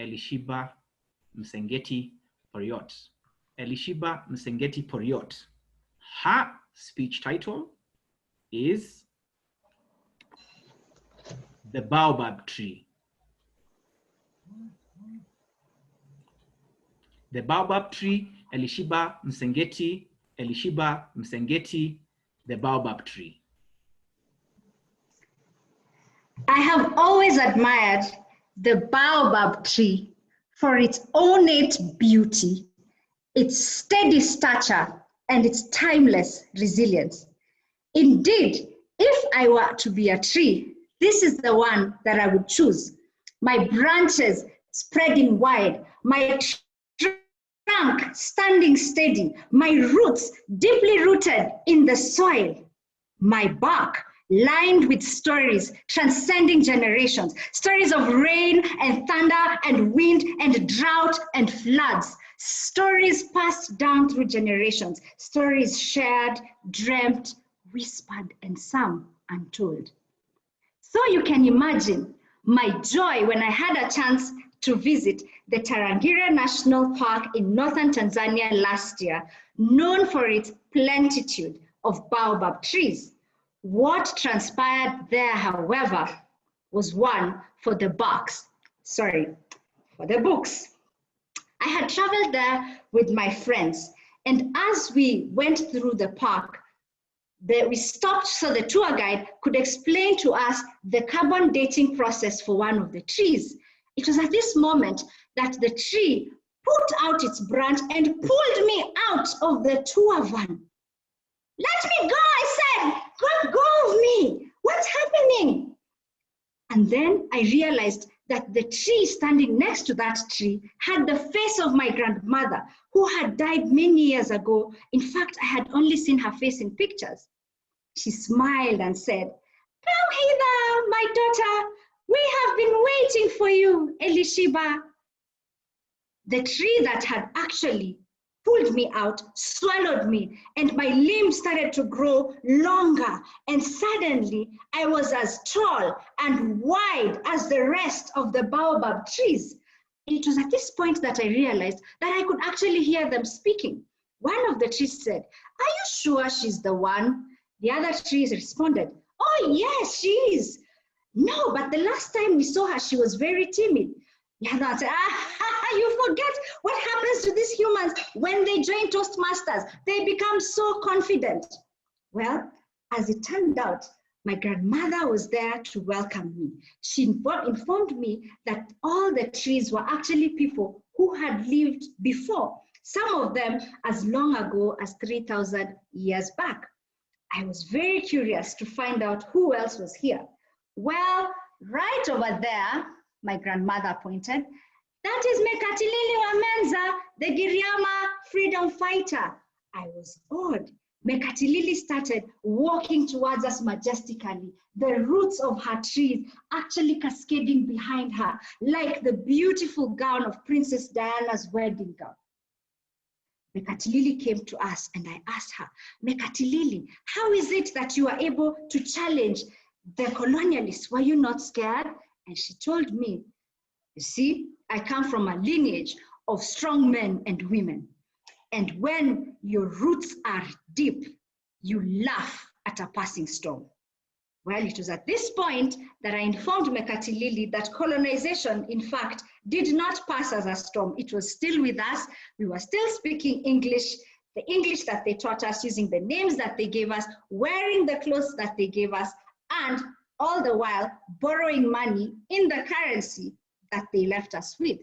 Elishibah, Msengeti, Poriot. Elishibah, Msengeti, Poriot. Her speech title is The Baobab Tree. The Baobab Tree, Elishibah, Msengeti, Elishibah, Msengeti, the Baobab Tree. I have always admired the baobab tree for its ornate beauty, its steady stature, and its timeless resilience. Indeed, if I were to be a tree, this is the one that I would choose. My branches spreading wide, my trunk standing steady, my roots deeply rooted in the soil, my bark lined with stories transcending generations, stories of rain and thunder and wind and drought and floods, stories passed down through generations, stories shared, dreamt, whispered, and some untold. So you can imagine my joy when I had a chance to visit the Tarangire National Park in northern Tanzania last year, known for its plenitude of baobab trees. What transpired there, however, was one for the books. I had traveled there with my friends, and as we went through the park, we stopped so the tour guide could explain to us the carbon dating process for one of the trees. It was at this moment that the tree put out its branch and pulled me out of the tour van. "Let me go," I said. "Let go of me. What's happening?" And then I realized that the tree standing next to that tree had the face of my grandmother, who had died many years ago. In fact, I had only seen her face in pictures. She smiled and said, "Come hither, my daughter. We have been waiting for you, Elishibah." The tree that had actually pulled me out swallowed me, and my limbs started to grow longer, and suddenly I was as tall and wide as the rest of the baobab trees. It was at this point that I realized that I could actually hear them speaking. One of the trees said, "Are you sure she's the one?" The other trees responded, "Oh yes, she is." "No, but the last time we saw her, she was very timid." The other said, "You forget what happens to these humans when they join Toastmasters. They become so confident." Well, as it turned out, my grandmother was there to welcome me. She informed me that all the trees were actually people who had lived before, some of them as long ago as 3,000 years back. I was very curious to find out who else was here. Well, right over there, my grandmother pointed, "That is Mekatilili Wamenza, the Giriama freedom fighter." I was awed. Mekatilili started walking towards us majestically, the roots of her trees actually cascading behind her, like the beautiful gown of Princess Diana's wedding gown. Mekatilili came to us, and I asked her, "Mekatilili, how is it that you are able to challenge the colonialists? Were you not scared?" And she told me, "You see, I come from a lineage of strong men and women. And when your roots are deep, you laugh at a passing storm." Well, it was at this point that I informed Mekatilili that colonization, in fact, did not pass as a storm. It was still with us. We were still speaking English, the English that they taught us, using the names that they gave us, wearing the clothes that they gave us, and all the while borrowing money in the currency that they left us with.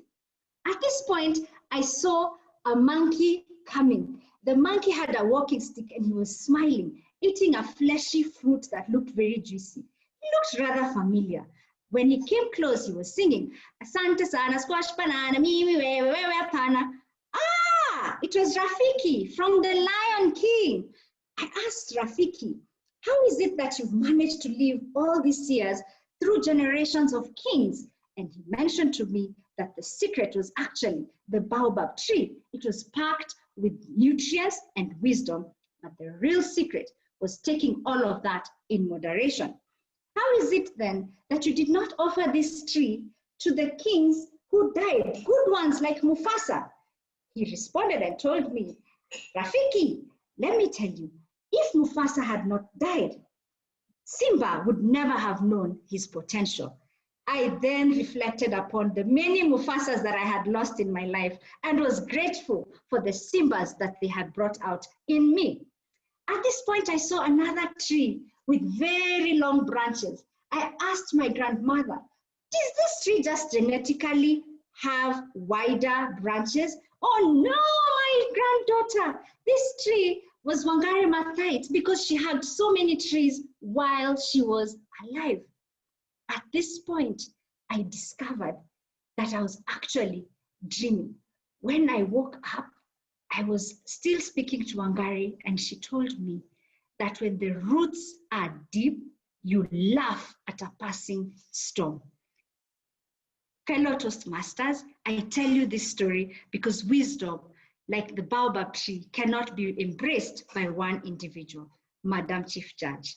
At this point, I saw a monkey coming. The monkey had a walking stick and he was smiling, eating a fleshy fruit that looked very juicy. He looked rather familiar. When he came close, he was singing, "Asante sana squash banana, mimi wewe pana." Ah, it was Rafiki from the Lion King. I asked Rafiki, "How is it that you've managed to live all these years through generations of kings?" And he mentioned to me that the secret was actually the baobab tree. It was packed with nutrients and wisdom, but the real secret was taking all of that in moderation. How is it then that you did not offer this tree to the kings who died, good ones like Mufasa. He responded and told me, Rafiki, let me tell you, if Mufasa had not died, Simba would never have known his potential. I then reflected upon the many Mufasas that I had lost in my life and was grateful for the Simbas that they had brought out in me. At this point, I saw another tree with very long branches. I asked my grandmother, does this tree just genetically have wider branches? Oh no, my granddaughter, this tree was Wangari Maathai's because she had so many trees while she was alive. At this point, I discovered that I was actually dreaming. When I woke up, I was still speaking to Wangari, and she told me that when the roots are deep, you laugh at a passing storm. Fellow Toastmasters, I tell you this story because wisdom, like the Baobab tree, cannot be embraced by one individual. Madam Chief Judge.